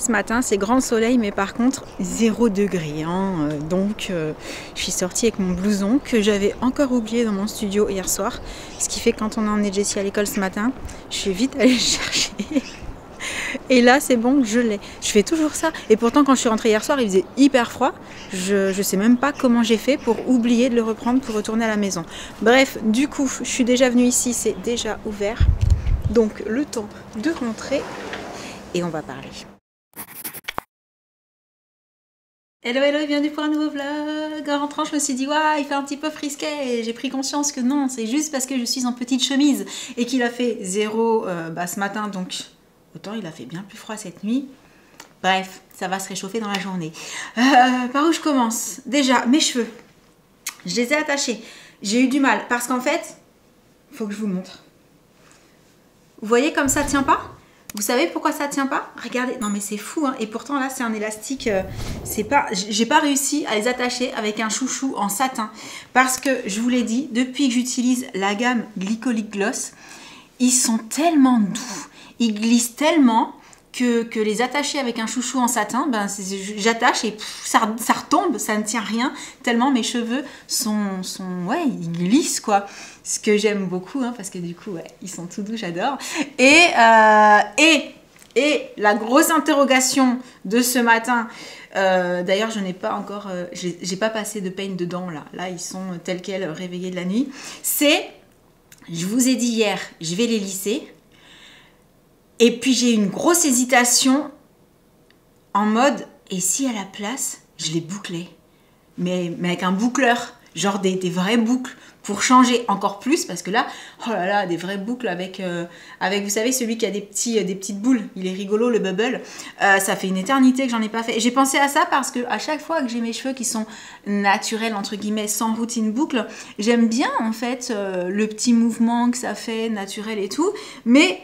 Ce matin, c'est grand soleil, mais par contre, 0 degré. Hein. Donc, je suis sortie avec mon blouson que j'avais encore oublié dans mon studio hier soir. Ce qui fait que quand on a emmené Jessie à l'école ce matin, je suis vite allée le chercher. Et là, c'est bon, je l'ai. Je fais toujours ça. Et pourtant, quand je suis rentrée hier soir, il faisait hyper froid. Je ne sais même pas comment j'ai fait pour oublier de le reprendre pour retourner à la maison. Bref, du coup, je suis déjà venue ici, c'est déjà ouvert. Donc, le temps de rentrer et on va parler. Hello, hello, bienvenue pour un nouveau vlog. En rentrant, je me suis dit, ouais, il fait un petit peu frisquet. Et j'ai pris conscience que non, c'est juste parce que je suis en petite chemise et qu'il a fait 0 ce matin. Donc, autant il a fait bien plus froid cette nuit. Bref, ça va se réchauffer dans la journée. Par où je commence? Déjà, mes cheveux. Je les ai attachés. J'ai eu du mal parce qu'en fait, il faut que je vous montre. Vous voyez comme ça tient pas? Vous savez pourquoi ça tient pas? Regardez, non mais c'est fou, hein. Et pourtant là c'est un élastique, c'est pas, j'ai pas réussi à les attacher avec un chouchou en satin parce que je vous l'ai dit, depuis que j'utilise la gamme Glycolic Gloss, ils sont tellement doux, ils glissent tellement que les attacher avec un chouchou en satin, ben j'attache et ça retombe, ça ne tient rien, tellement mes cheveux sont ouais, ils glissent quoi. Ce que j'aime beaucoup, hein, parce que du coup, ouais, ils sont tout doux, j'adore. Et la grosse interrogation de ce matin, d'ailleurs, je n'ai pas encore, j'ai pas passé de peigne dedans là. Là, ils sont tels quels réveillés de la nuit. C'est, je vous ai dit hier, je vais les lisser. Et puis j'ai une grosse hésitation en mode, et si à la place, je les bouclais, mais avec un boucleur, genre des vraies boucles pour changer encore plus, parce que là, oh là là, des vraies boucles avec vous savez, celui qui a des petites boules, il est rigolo, le bubble, ça fait une éternité que j'en ai pas fait. J'ai pensé à ça parce que à chaque fois que j'ai mes cheveux qui sont naturels, entre guillemets, sans routine boucle, j'aime bien en fait le petit mouvement que ça fait, naturel et tout, mais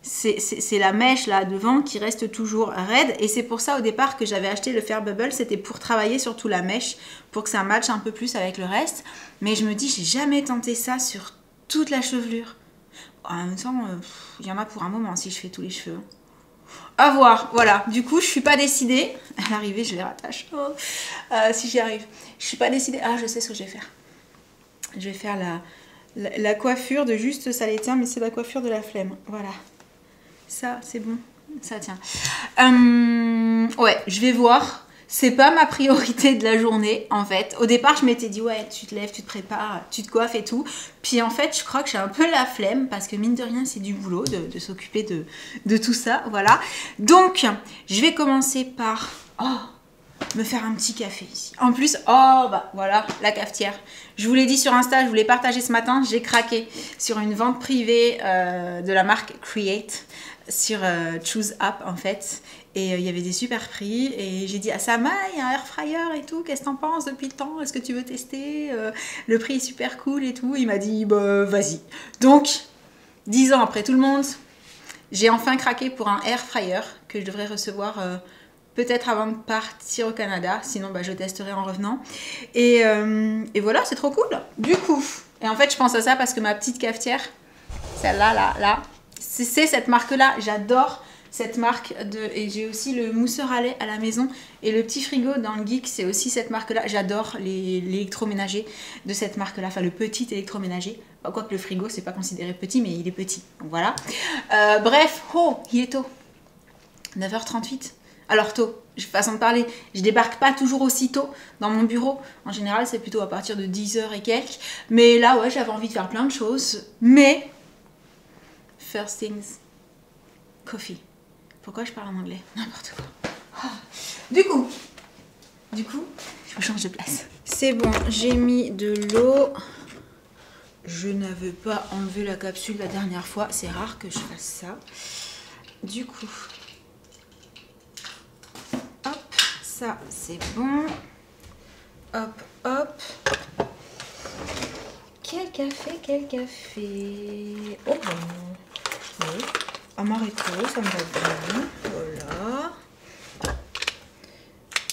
c'est la mèche là devant qui reste toujours raide et c'est pour ça au départ que j'avais acheté le Fair Bubble, c'était pour travailler surtout la mèche pour que ça matche un peu plus avec le reste, mais je me dis j'ai jamais tenté ça sur toute la chevelure. En même temps il y en a pour un moment si je fais tous les cheveux. À voir, voilà, du coup je suis pas décidée, à l'arrivée je les rattache, si j'y arrive, je suis pas décidée, je sais ce que je vais faire. Je vais faire la coiffure de juste ça les tient, mais c'est la coiffure de la flemme, voilà. Ça, c'est bon, ça tient. Ouais, je vais voir. C'est pas ma priorité de la journée, en fait. Au départ, je m'étais dit, ouais, tu te lèves, tu te prépares, tu te coiffes et tout. Puis en fait, je crois que j'ai un peu la flemme, parce que mine de rien, c'est du boulot de s'occuper de tout ça, voilà. Donc, je vais commencer par... me faire un petit café ici. En plus, voilà, la cafetière. Je vous l'ai dit sur Insta, je vous l'ai partagé ce matin, j'ai craqué sur une vente privée de la marque Create, sur Choose App en fait. Et il y avait des super prix. Et j'ai dit à Sama, il y a un air fryer et tout, qu'est-ce que t'en penses depuis le temps? Est-ce que tu veux tester? Le prix est super cool et tout. Il m'a dit, bah vas-y. Donc, 10 ans après tout le monde, j'ai enfin craqué pour un air fryer que je devrais recevoir... peut-être avant de partir au Canada, sinon je testerai en revenant. Et voilà, c'est trop cool. Du coup, et en fait, je pense à ça parce que ma petite cafetière, celle-là, là, c'est cette marque-là. J'adore cette marque. Et j'ai aussi le mousseur à lait à la maison. Et le petit frigo dans le Geek, c'est aussi cette marque-là. J'adore l'électroménager de cette marque-là. Enfin, le petit électroménager. Quoique le frigo, c'est pas considéré petit, mais il est petit. Donc voilà. Bref, il est tôt. 9h38. Alors tôt, façon de parler, je débarque pas toujours aussi tôt dans mon bureau. En général, c'est plutôt à partir de 10h et quelques. Mais là, ouais, j'avais envie de faire plein de choses. Mais, first things, coffee. Pourquoi je parle en anglais? N'importe quoi. Du coup, je vous change de place. C'est bon, j'ai mis de l'eau. Je n'avais pas enlevé la capsule la dernière fois. C'est rare que je fasse ça. Du coup... ça, c'est bon. Hop, hop. Quel café, quel café. Oh bon. Oui. Amaretto, ça me va bien. Voilà.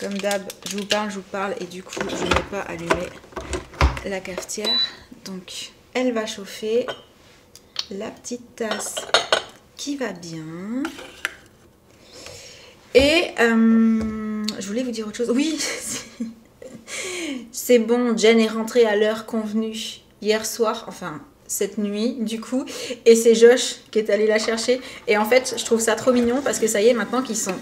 Comme d'hab, je vous parle et du coup, je n'ai pas allumé la cafetière. Donc, elle va chauffer. La petite tasse qui va bien. Et je voulais vous dire autre chose. Oui, c'est bon, Jen est rentrée à l'heure convenue hier soir, enfin cette nuit du coup, et c'est Josh qui est allé la chercher. Et en fait, je trouve ça trop mignon parce que ça y est, maintenant qu'ils sont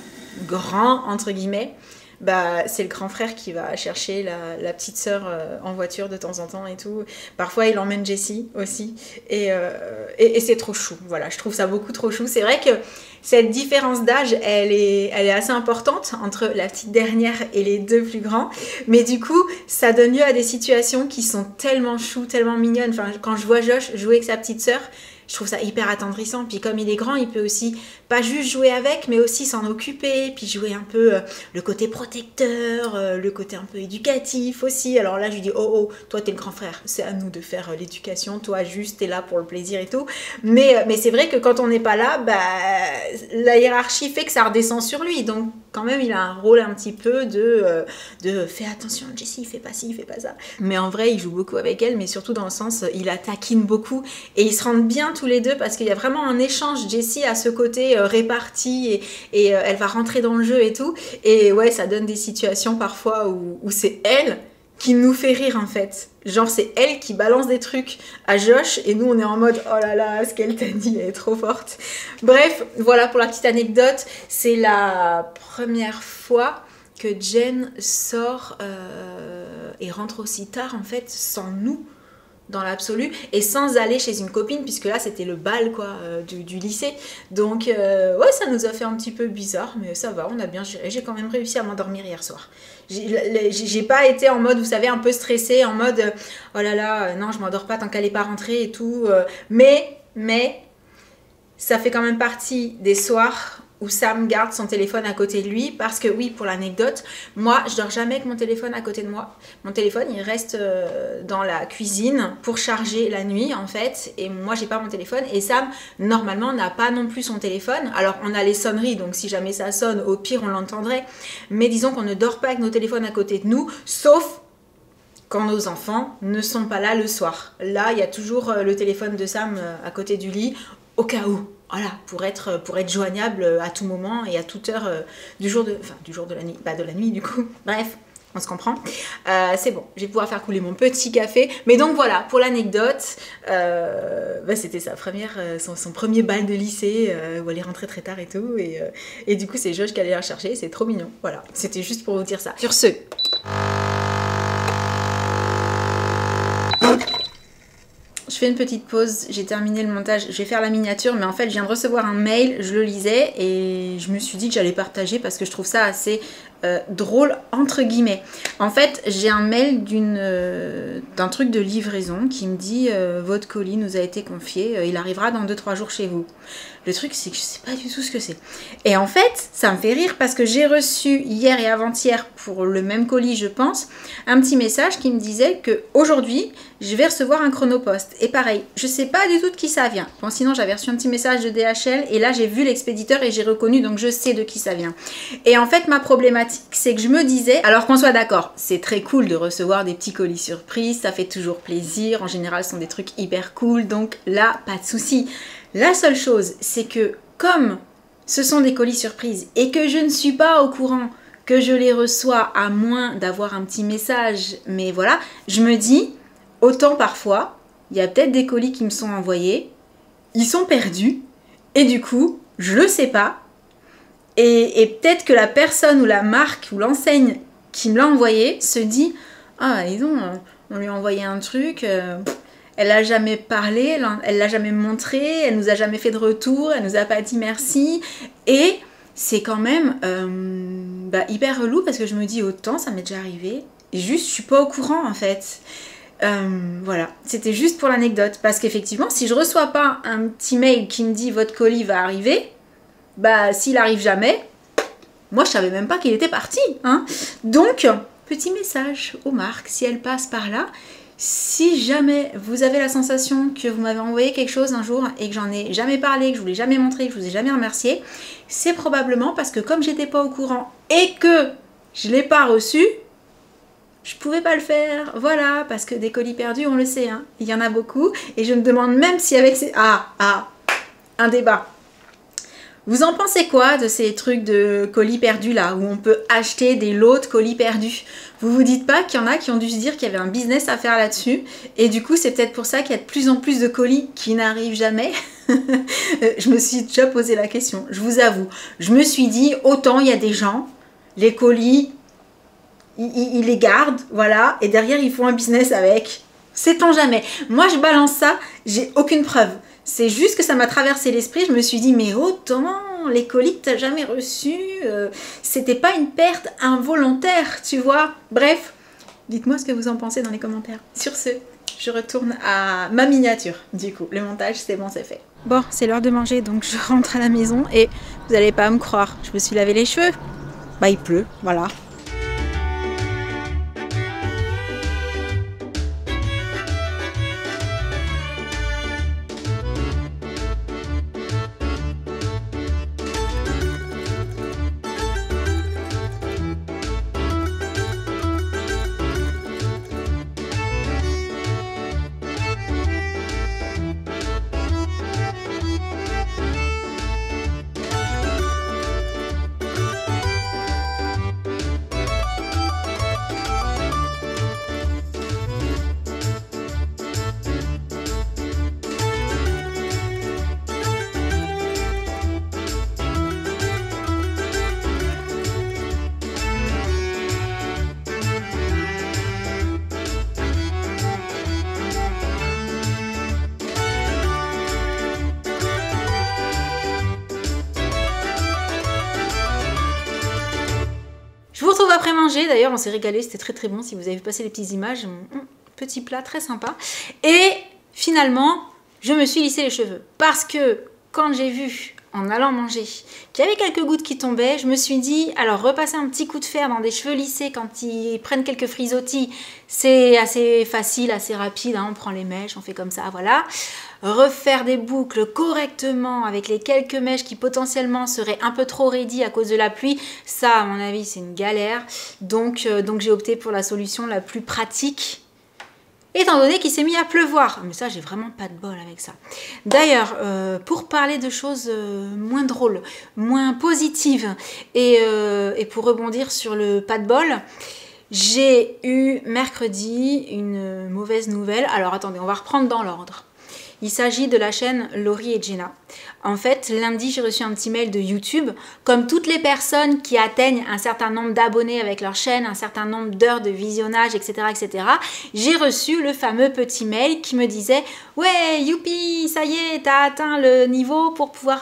grands, entre guillemets, bah, c'est le grand frère qui va chercher la petite sœur en voiture de temps en temps et tout. Parfois, il emmène Jessie aussi. Et c'est trop chou. Voilà, je trouve ça beaucoup trop chou. C'est vrai que cette différence d'âge, elle est assez importante entre la petite dernière et les deux plus grands. Mais du coup, ça donne lieu à des situations qui sont tellement chou, tellement mignonnes. Enfin, quand je vois Josh jouer avec sa petite sœur, je trouve ça hyper attendrissant. Puis comme il est grand, il peut aussi pas juste jouer avec, mais aussi s'en occuper, puis jouer un peu le côté protecteur, le côté un peu éducatif aussi. Alors là, je lui dis, oh, toi t'es le grand frère, c'est à nous de faire l'éducation, toi juste t'es là pour le plaisir et tout. Mais c'est vrai que quand on n'est pas là, bah, la hiérarchie fait que ça redescend sur lui. Donc quand même, il a un rôle un petit peu de fais attention, Jessie, fais pas ci, fais pas ça. Mais en vrai, il joue beaucoup avec elle, mais surtout dans le sens, il la taquine beaucoup et ils se rendent bien tous les deux parce qu'il y a vraiment un échange. Jessie a ce côté réparti et elle va rentrer dans le jeu et tout. Et ouais, ça donne des situations parfois où c'est elle qui nous fait rire en fait. Genre c'est elle qui balance des trucs à Josh et nous on est en mode oh là là, ce qu'elle t'a dit elle est trop forte. Bref, voilà pour la petite anecdote. C'est la première fois que Jen sort et rentre aussi tard en fait sans nous dans l'absolu et sans aller chez une copine puisque là c'était le bal quoi du lycée. Donc ouais, ça nous a fait un petit peu bizarre mais ça va, on a bien géré. J'ai quand même réussi à m'endormir hier soir. J'ai pas été en mode, vous savez, un peu stressée, en mode oh là là, non je m'endors pas tant qu'elle est pas rentrée et tout. Mais ça fait quand même partie des soirs où Sam garde son téléphone à côté de lui parce que oui, pour l'anecdote, moi je dors jamais avec mon téléphone à côté de moi. Mon téléphone il reste dans la cuisine pour charger la nuit en fait et moi j'ai pas mon téléphone et Sam normalement n'a pas non plus son téléphone. Alors on a les sonneries donc si jamais ça sonne au pire on l'entendrait, mais disons qu'on ne dort pas avec nos téléphones à côté de nous sauf quand nos enfants ne sont pas là le soir. Là il y a toujours le téléphone de Sam à côté du lit au cas où. Voilà, pour être joignable à tout moment et à toute heure du jour de la nuit, pas de la nuit du coup. Bref, on se comprend. C'est bon, je vais pouvoir faire couler mon petit café. Mais donc voilà, pour l'anecdote, c'était son premier bal de lycée où elle est rentrée très tard et tout. Et du coup, c'est Josh qui allait la chercher, c'est trop mignon. Voilà, c'était juste pour vous dire ça. Sur ce... Je fais une petite pause, j'ai terminé le montage, je vais faire la miniature, mais en fait je viens de recevoir un mail, je le lisais et je me suis dit que j'allais partager parce que je trouve ça assez drôle entre guillemets. En fait j'ai un mail d'un truc de livraison qui me dit votre colis nous a été confié, il arrivera dans 2-3 jours chez vous. Le truc c'est que je sais pas du tout ce que c'est. Et en fait ça me fait rire parce que j'ai reçu hier et avant-hier pour le même colis je pense, un petit message qui me disait que aujourd'hui je vais recevoir un chronopost. Et pareil, je sais pas du tout de qui ça vient. Bon, sinon j'avais reçu un petit message de DHL et là j'ai vu l'expéditeur et j'ai reconnu, donc je sais de qui ça vient. Et en fait ma problématique c'est que je me disais, alors qu'on soit d'accord, c'est très cool de recevoir des petits colis surprises, ça fait toujours plaisir, en général ce sont des trucs hyper cool, donc là pas de souci. La seule chose c'est que comme ce sont des colis surprises et que je ne suis pas au courant que je les reçois à moins d'avoir un petit message, mais voilà, je me dis... Autant parfois, il y a peut-être des colis qui me sont envoyés, ils sont perdus, et du coup, je le sais pas, et peut-être que la personne ou la marque ou l'enseigne qui me l'a envoyé se dit « Ah, dis donc, on lui a envoyé un truc, elle l'a jamais parlé, elle l'a jamais montré, elle nous a jamais fait de retour, elle nous a pas dit merci, et c'est quand même hyper relou parce que je me dis autant, ça m'est déjà arrivé, et juste je suis pas au courant en fait. Voilà, c'était juste pour l'anecdote parce qu'effectivement si je reçois pas un petit mail qui me dit votre colis va arriver, bah s'il arrive jamais, moi je savais même pas qu'il était parti hein. Donc petit message aux marques si elles passent par là, si jamais vous avez la sensation que vous m'avez envoyé quelque chose un jour et que j'en ai jamais parlé, que je vous l'ai jamais montré, que je vous ai jamais remercié, c'est probablement parce que comme j'étais pas au courant et que je l'ai pas reçu, je pouvais pas le faire, voilà, parce que des colis perdus, on le sait, hein, il y en a beaucoup, et je me demande même si avec ces... un débat. Vous en pensez quoi de ces trucs de colis perdus là, où on peut acheter des lots de colis perdus? Vous vous dites pas qu'il y en a qui ont dû se dire qu'il y avait un business à faire là-dessus, et du coup c'est peut-être pour ça qu'il y a de plus en plus de colis qui n'arrivent jamais. Je me suis déjà posé la question, je vous avoue. Je me suis dit, autant il y a des gens, les colis, ils les gardent, voilà, et derrière ils font un business avec. Sait-on jamais. Moi je balance ça, j'ai aucune preuve. C'est juste que ça m'a traversé l'esprit, je me suis dit, mais autant les colis que t'as jamais reçus, c'était pas une perte involontaire, tu vois. Bref, dites-moi ce que vous en pensez dans les commentaires. Sur ce, je retourne à ma miniature, du coup. Le montage, c'est bon, c'est fait. Bon, c'est l'heure de manger, donc je rentre à la maison et vous allez pas me croire, je me suis lavé les cheveux. Bah il pleut, voilà. Je vous retrouve après manger, d'ailleurs on s'est régalé, c'était très très bon si vous avez vu passer les petites images, petit plat très sympa. Et finalement, je me suis lissé les cheveux parce que quand j'ai vu en allant manger qu'il y avait quelques gouttes qui tombaient, je me suis dit, alors repasser un petit coup de fer dans des cheveux lissés quand ils prennent quelques frisottis, c'est assez facile, assez rapide, hein, on prend les mèches, on fait comme ça, voilà. Refaire des boucles correctement avec les quelques mèches qui potentiellement seraient un peu trop raidies à cause de la pluie, ça à mon avis c'est une galère, donc j'ai opté pour la solution la plus pratique, étant donné qu'il s'est mis à pleuvoir. Mais ça, j'ai vraiment pas de bol avec ça. D'ailleurs, pour parler de choses moins drôles, moins positives, et pour rebondir sur le pas de bol, j'ai eu mercredi une mauvaise nouvelle. Alors attendez, on va reprendre dans l'ordre. Il s'agit de la chaîne Laurie et Jenna. En fait, lundi, j'ai reçu un petit mail de YouTube. Comme toutes les personnes qui atteignent un certain nombre d'abonnés avec leur chaîne, un certain nombre d'heures de visionnage, etc., etc., j'ai reçu le fameux petit mail qui me disait « Ouais, youpi, ça y est, t'as atteint le niveau pour pouvoir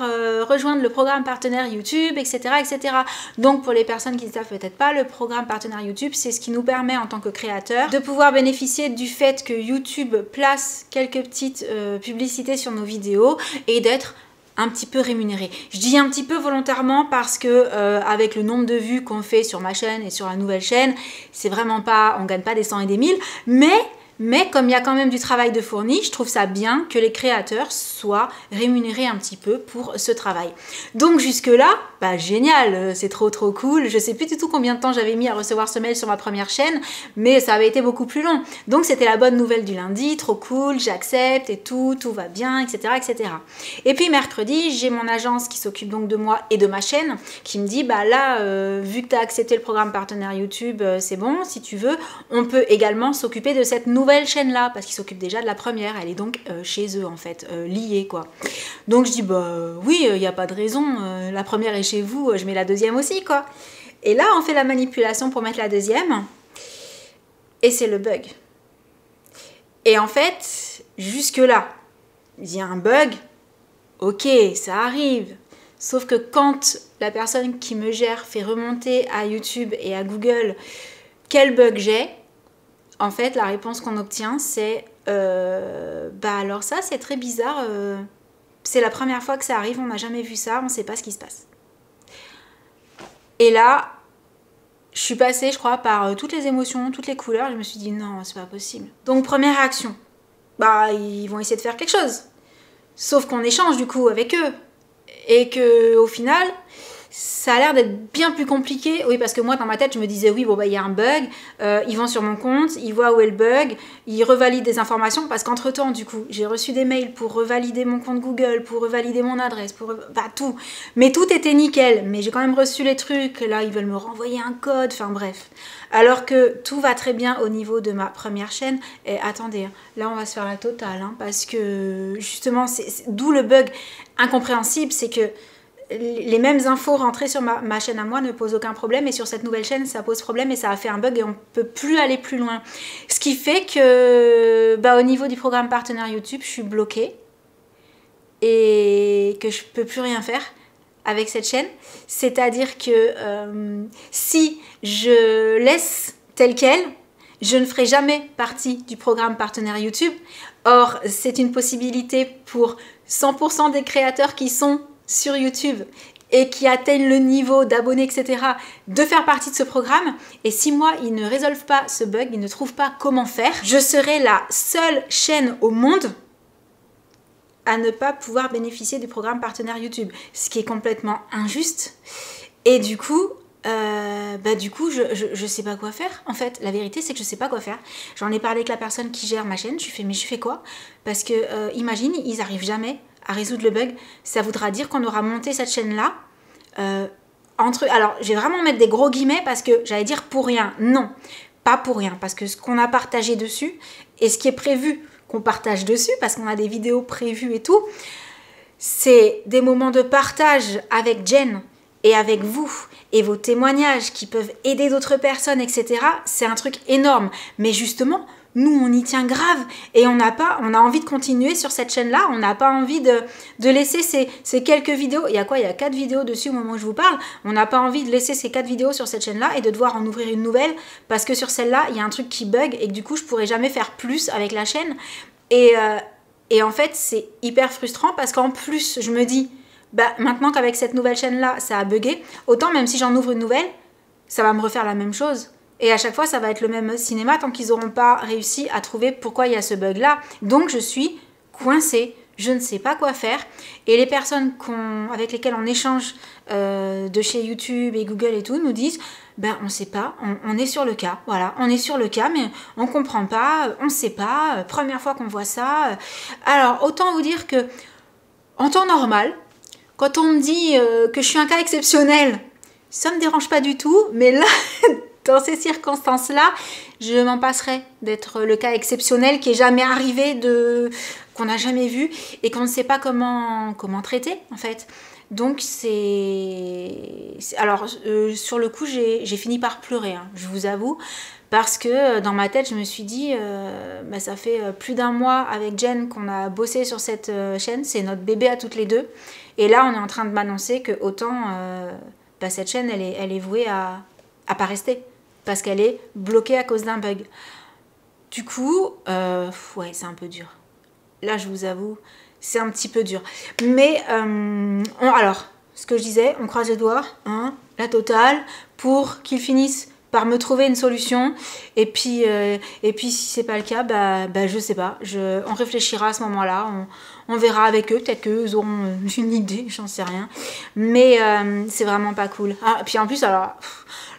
rejoindre le programme partenaire YouTube, etc., etc. » Donc, pour les personnes qui ne savent peut-être pas, le programme partenaire YouTube, c'est ce qui nous permet en tant que créateur de pouvoir bénéficier du fait que YouTube place quelques petites publicités sur nos vidéos et d'être un petit peu rémunéré. Je dis un petit peu volontairement parce que avec le nombre de vues qu'on fait sur ma chaîne et sur la nouvelle chaîne, c'est vraiment pas, on gagne pas des 100 et des 1000, mais comme il y a quand même du travail de fourni, je trouve ça bien que les créateurs soient rémunérés un petit peu pour ce travail. Donc jusque là, bah génial, c'est trop cool. Je sais plus du tout combien de temps j'avais mis à recevoir ce mail sur ma première chaîne, mais ça avait été beaucoup plus long. Donc c'était la bonne nouvelle du lundi, trop cool, j'accepte et tout va bien, etc., etc. Et puis mercredi, j'ai mon agence qui s'occupe donc de moi et de ma chaîne, qui me dit, bah là, vu que tu as accepté le programme partenaire YouTube, c'est bon, si tu veux, on peut également s'occuper de cette nouvelle chaîne là, parce qu'ils s'occupent déjà de la première, elle est donc chez eux en fait, liée quoi. Donc je dis bah oui, il n'y a pas de raison, la première est chez vous, je mets la deuxième aussi quoi. Et là on fait la manipulation pour mettre la deuxième, et c'est le bug. Et en fait, jusque là, il y a un bug, ok, ça arrive. Sauf que quand la personne qui me gère fait remonter à YouTube et à Google quel bug j'ai, en fait, la réponse qu'on obtient, c'est bah alors ça, c'est très bizarre. C'est la première fois que ça arrive, on n'a jamais vu ça, on ne sait pas ce qui se passe. Et là, je suis passée, je crois, par toutes les émotions, toutes les couleurs. Je me suis dit non, c'est pas possible. Donc première réaction, bah ils vont essayer de faire quelque chose. Sauf qu'on échange du coup avec eux et que au final, Ça a l'air d'être bien plus compliqué. Oui, parce que moi, dans ma tête, je me disais, oui, bon, bah, il y a un bug. Ils vont sur mon compte, ils voient où est le bug, ils revalident des informations. Parce qu'entre-temps, du coup, j'ai reçu des mails pour revalider mon compte Google, pour revalider mon adresse, bah, tout. Mais tout était nickel. Mais j'ai quand même reçu les trucs. Là, ils veulent me renvoyer un code. Enfin, bref. Alors que tout va très bien au niveau de ma première chaîne. Et attendez, là, on va se faire la totale. Hein, parce que, justement, d'où le bug incompréhensible, c'est que les mêmes infos rentrées sur ma chaîne à moi ne posent aucun problème et sur cette nouvelle chaîne ça pose problème et ça a fait un bug et on ne peut plus aller plus loin. Ce qui fait que bah, au niveau du programme partenaire YouTube, je suis bloquée et que je ne peux plus rien faire avec cette chaîne. C'est-à-dire que si je laisse tel quel, je ne ferai jamais partie du programme partenaire YouTube. Or, c'est une possibilité pour 100% des créateurs qui sont sur YouTube et qui atteignent le niveau d'abonnés, etc., de faire partie de ce programme. Et si moi, ils ne résolvent pas ce bug, ils ne trouvent pas comment faire, je serai la seule chaîne au monde à ne pas pouvoir bénéficier du programme partenaire YouTube. Ce qui est complètement injuste. Et du coup, je sais pas quoi faire. En fait, la vérité, c'est que je sais pas quoi faire. J'en ai parlé avec la personne qui gère ma chaîne. Je lui fais, mais je fais quoi? Parce que, imagine, ils arrivent jamais à résoudre le bug. Ça voudra dire qu'on aura monté cette chaîne-là alors, je vais vraiment mettre des gros guillemets parce que j'allais dire pour rien. Non, pas pour rien. Parce que ce qu'on a partagé dessus et ce qui est prévu qu'on partage dessus, parce qu'on a des vidéos prévues et tout, c'est des moments de partage avec Jen et avec vous et vos témoignages qui peuvent aider d'autres personnes, etc. C'est un truc énorme. Mais justement, nous, on y tient grave et on a envie de continuer sur cette chaîne-là. On n'a pas envie de laisser ces quelques vidéos. Il y a quoi? Il y a 4 vidéos dessus au moment où je vous parle. On n'a pas envie de laisser ces 4 vidéos sur cette chaîne-là et de devoir en ouvrir une nouvelle parce que sur celle-là, il y a un truc qui bug et que du coup, je pourrais jamais faire plus avec la chaîne. Et en fait, c'est hyper frustrant parce qu'en plus, je me dis, bah, maintenant qu'avec cette nouvelle chaîne-là, ça a bugué, autant même si j'en ouvre une nouvelle, ça va me refaire la même chose. Et à chaque fois, ça va être le même cinéma tant qu'ils n'auront pas réussi à trouver pourquoi il y a ce bug-là. Donc, je suis coincée. Je ne sais pas quoi faire. Et les personnes avec lesquelles on échange de chez YouTube et Google et tout nous disent ben, on ne sait pas, on est sur le cas. Voilà, on est sur le cas, mais on ne comprend pas, on ne sait pas. Première fois qu'on voit ça. Alors, autant vous dire que en temps normal, quand on me dit que je suis un cas exceptionnel, ça ne me dérange pas du tout. Mais là... Dans ces circonstances-là, je m'en passerai d'être le cas exceptionnel qui est jamais arrivé, qu'on n'a jamais vu et qu'on ne sait pas comment traiter en fait. Donc alors sur le coup j'ai fini par pleurer, hein, je vous avoue, parce que dans ma tête je me suis dit bah, ça fait plus d'1 mois avec Jen qu'on a bossé sur cette chaîne, c'est notre bébé à toutes les deux, et là on est en train de m'annoncer que autant bah, cette chaîne elle est vouée à pas rester. Parce qu'elle est bloquée à cause d'un bug. Du coup, ouais, c'est un peu dur. Là, je vous avoue, c'est un petit peu dur. Mais, alors, ce que je disais, on croise les doigts, hein, la totale, pour qu'ils finissent par me trouver une solution. Et puis si c'est pas le cas, bah je sais pas. On réfléchira à ce moment-là. On verra avec eux. Peut-être qu'eux auront une idée, j'en sais rien. Mais c'est vraiment pas cool. Ah, puis en plus, alors...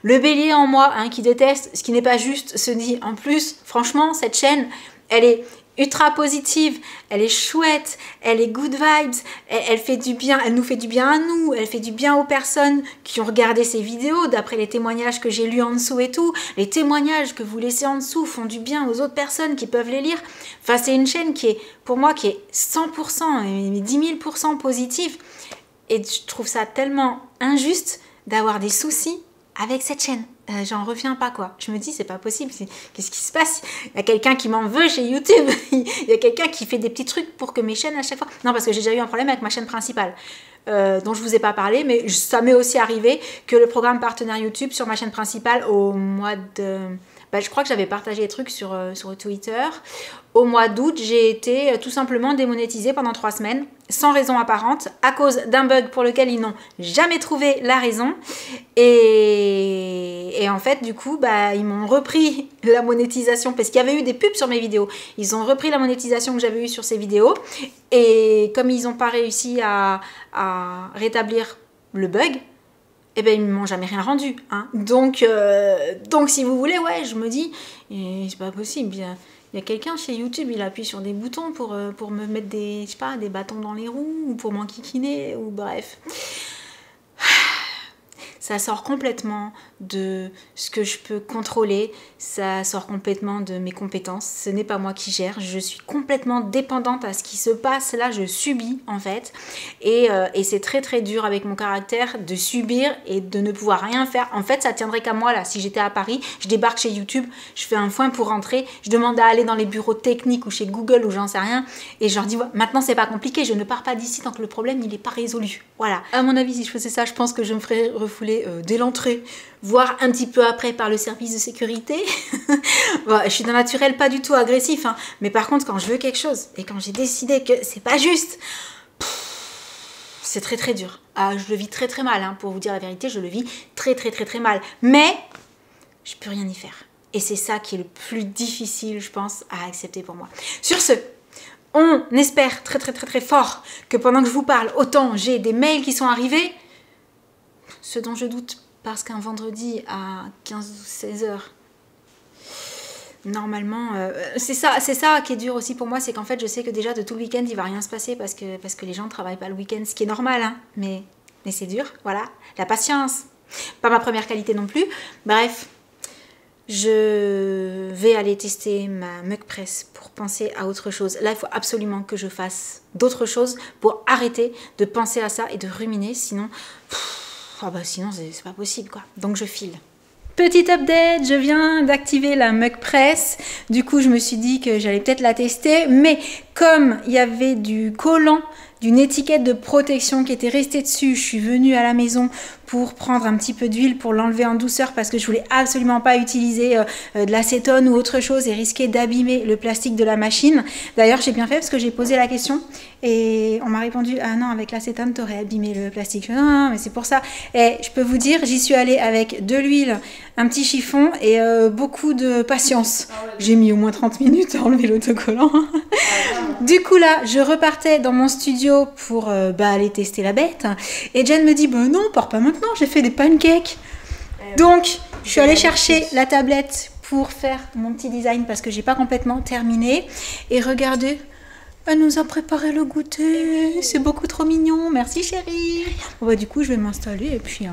Le bélier en moi, hein, qui déteste, ce qui n'est pas juste, se dit en plus, franchement, cette chaîne, elle est ultra positive, elle est chouette, elle est good vibes, elle fait du bien, elle nous fait du bien à nous, elle fait du bien aux personnes qui ont regardé ces vidéos, d'après les témoignages que j'ai lus en dessous et tout. Les témoignages que vous laissez en dessous font du bien aux autres personnes qui peuvent les lire. Enfin, c'est une chaîne qui est, pour moi, qui est 100% et 10 000% positive. Et je trouve ça tellement injuste d'avoir des soucis avec cette chaîne. J'en reviens pas, quoi. Je me dis, c'est pas possible. Qu'est-ce qui se passe? Il y a quelqu'un qui m'en veut chez YouTube. Il y a quelqu'un qui fait des petits trucs pour que mes chaînes, à chaque fois... Non, parce que j'ai déjà eu un problème avec ma chaîne principale, dont je vous ai pas parlé, mais ça m'est aussi arrivé que le programme partenaire YouTube sur ma chaîne principale au mois de... Bah, je crois que j'avais partagé des trucs sur Twitter. Au mois d'août, j'ai été tout simplement démonétisée pendant 3 semaines, sans raison apparente, à cause d'un bug pour lequel ils n'ont jamais trouvé la raison. Et en fait, du coup, bah, ils m'ont repris la monétisation, parce qu'il y avait eu des pubs sur mes vidéos. Ils ont repris la monétisation que j'avais eue sur ces vidéos. Et comme ils n'ont pas réussi à rétablir le bug, eh ben ils m'ont jamais rien rendu. Hein. Donc si vous voulez, ouais, je me dis, c'est pas possible. Il y a quelqu'un chez YouTube, il appuie sur des boutons pour me mettre des, je sais pas, des bâtons dans les roues, ou pour m'enquiquiner, ou bref. Ça sort complètement de ce que je peux contrôler, ça sort complètement de mes compétences, ce n'est pas moi qui gère, je suis complètement dépendante à ce qui se passe, là je subis en fait, et c'est très très dur avec mon caractère de subir et de ne pouvoir rien faire. En fait ça tiendrait qu'à moi là, si j'étais à Paris, je débarque chez YouTube, je fais un foin pour rentrer, je demande à aller dans les bureaux techniques ou chez Google ou j'en sais rien, et je leur dis maintenant c'est pas compliqué, je ne pars pas d'ici tant que le problème il n'est pas résolu. Voilà, à mon avis si je faisais ça, je pense que je me ferais refouler dès l'entrée, voire un petit peu après par le service de sécurité. Bon, je suis d'un naturel pas du tout agressif, hein, mais par contre quand je veux quelque chose et quand j'ai décidé que c'est pas juste, c'est très très dur. Ah, je le vis très très mal, hein, pour vous dire la vérité, je le vis très très très très mal, mais je peux rien y faire. Et c'est ça qui est le plus difficile, je pense, à accepter pour moi. Sur ce, on espère très très très très fort que pendant que je vous parle, autant j'ai des mails qui sont arrivés, ce dont je doute, parce qu'un vendredi à 15 ou 16 heures, normalement, c'est ça qui est dur aussi pour moi, c'est qu'en fait je sais que déjà de tout le week-end il va rien se passer parce que les gens ne travaillent pas le week-end, ce qui est normal, hein, mais c'est dur, voilà, la patience, pas ma première qualité non plus. Bref, je vais aller tester ma Mug Press pour penser à autre chose. Là il faut absolument que je fasse d'autres choses pour arrêter de penser à ça et de ruminer, sinon... Oh bah sinon c'est pas possible quoi, donc je file. Petit update, je viens d'activer la Mug Press, du coup je me suis dit que j'allais peut-être la tester, mais comme il y avait du collant, d'une étiquette de protection qui était restée dessus, je suis venue à la maison pour prendre un petit peu d'huile pour l'enlever en douceur parce que je voulais absolument pas utiliser de l'acétone ou autre chose et risquer d'abîmer le plastique de la machine. D'ailleurs j'ai bien fait parce que j'ai posé la question et on m'a répondu ah non, avec l'acétone t'aurais abîmé le plastique. Non, non, mais c'est pour ça. Et je peux vous dire, j'y suis allée avec de l'huile, un petit chiffon et beaucoup de patience. J'ai mis au moins 30 minutes à enlever l'autocollant. Du coup là je repartais dans mon studio pour aller tester la bête et Jen me dit bah non, pars pas maintenant, j'ai fait des pancakes. Donc je suis allée chercher la tablette pour faire mon petit design parce que j'ai pas complètement terminé. Et regardez, elle nous a préparé le goûter, c'est beaucoup trop mignon, merci chérie. Bon bah du coup je vais m'installer et puis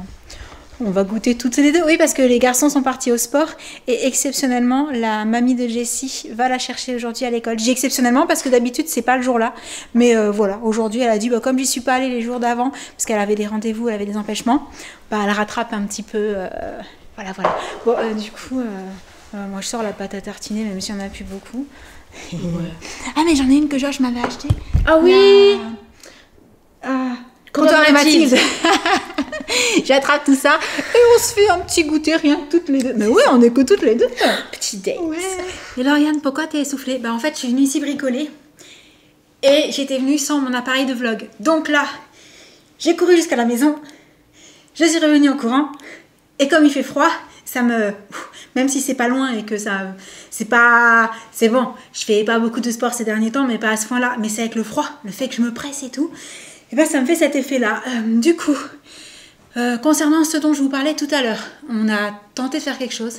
on va goûter toutes les deux. Oui, parce que les garçons sont partis au sport et exceptionnellement, la mamie de Jessie va la chercher aujourd'hui à l'école. J'ai exceptionnellement parce que d'habitude, c'est pas le jour-là. Mais voilà, aujourd'hui, elle a dit, bah, comme j'y suis pas allée les jours d'avant, parce qu'elle avait des rendez-vous, elle avait des empêchements, bah, elle rattrape un petit peu. Voilà. Bon, du coup, moi, je sors la pâte à tartiner, même si on a plus beaucoup. Ouais. Ah, mais j'en ai une que Josh m'avait achetée. Ah oui. Comptoir et Mathilde. J'attrape tout ça et on se fait un petit goûter rien que toutes les deux. Mais ouais, on est que toutes les deux. Petit date. Ouais. Et Lauriane, pourquoi t'es essoufflée? Bah en fait, je suis venue ici bricoler et j'étais venue sans mon appareil de vlog. Donc là, j'ai couru jusqu'à la maison, je suis revenue en courant et comme il fait froid, ça me... Même si c'est pas loin et que ça... C'est bon, je fais pas beaucoup de sport ces derniers temps, mais pas à ce point-là. Mais c'est avec le froid, le fait que je me presse et tout. Et ben ça me fait cet effet-là. Du coup... concernant ce dont je vous parlais tout à l'heure, on a tenté de faire quelque chose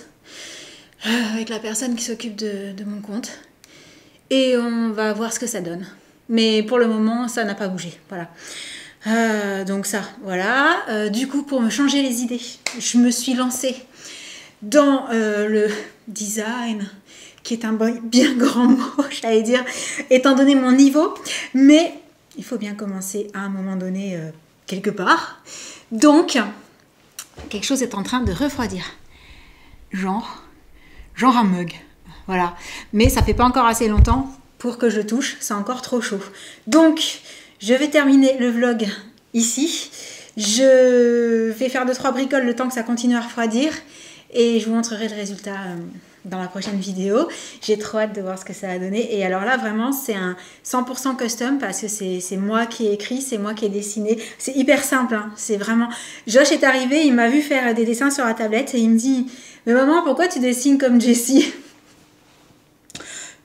avec la personne qui s'occupe de mon compte et on va voir ce que ça donne. Mais pour le moment, ça n'a pas bougé. Voilà. Donc ça, voilà. Du coup, pour me changer les idées, je me suis lancée dans le design, qui est un bien grand mot, j'allais dire, étant donné mon niveau. Mais il faut bien commencer à un moment donné quelque part. Donc, quelque chose est en train de refroidir. Genre un mug. Voilà. Mais ça fait pas encore assez longtemps pour que je touche. C'est encore trop chaud. Donc, je vais terminer le vlog ici. Je vais faire 2-3 bricoles le temps que ça continue à refroidir. Et je vous montrerai le résultat dans la prochaine vidéo. J'ai trop hâte de voir ce que ça va donner. Et alors là, vraiment, c'est un 100% custom parce que c'est moi qui ai écrit, c'est moi qui ai dessiné. C'est hyper simple, hein. C'est vraiment... Josh est arrivé, il m'a vu faire des dessins sur la tablette et il me dit « Mais maman, pourquoi tu dessines comme Jessie ?»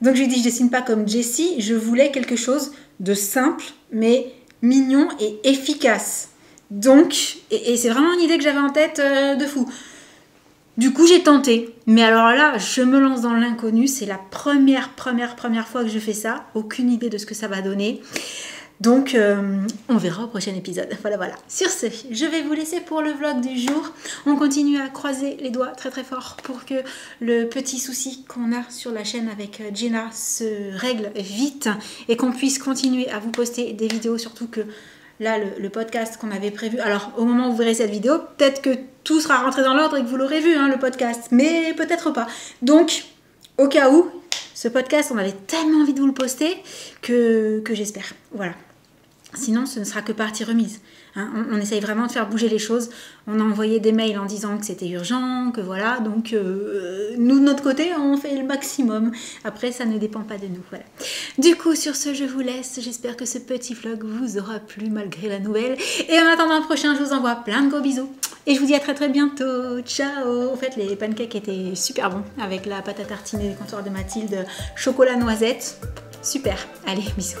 Donc je lui ai dit « Je dessine pas comme Jessie, je voulais quelque chose de simple, mais mignon et efficace. » Donc, et c'est vraiment une idée que j'avais en tête de fou. Du coup, j'ai tenté. Mais alors là, je me lance dans l'inconnu. C'est la première fois que je fais ça. Aucune idée de ce que ça va donner. Donc, on verra au prochain épisode. Voilà. Sur ce, je vais vous laisser pour le vlog du jour. On continue à croiser les doigts très fort pour que le petit souci qu'on a sur la chaîne avec Gina se règle vite et qu'on puisse continuer à vous poster des vidéos, surtout que là, le podcast qu'on avait prévu. Alors, au moment où vous verrez cette vidéo, peut-être que tout sera rentré dans l'ordre et que vous l'aurez vu, hein, le podcast. Mais peut-être pas. Donc, au cas où, ce podcast, on avait tellement envie de vous le poster que j'espère. Voilà. Sinon, ce ne sera que partie remise. Hein, on essaye vraiment de faire bouger les choses. On a envoyé des mails en disant que c'était urgent, que voilà. Donc, nous, de notre côté, on fait le maximum. Après, ça ne dépend pas de nous. Voilà. Du coup, sur ce, je vous laisse. J'espère que ce petit vlog vous aura plu malgré la nouvelle. Et en attendant le prochain, je vous envoie plein de gros bisous. Et je vous dis à très bientôt. Ciao. En fait, les pancakes étaient super bons avec la pâte à tartiner des comptoirs de Mathilde, chocolat noisette. Super. Allez, bisous.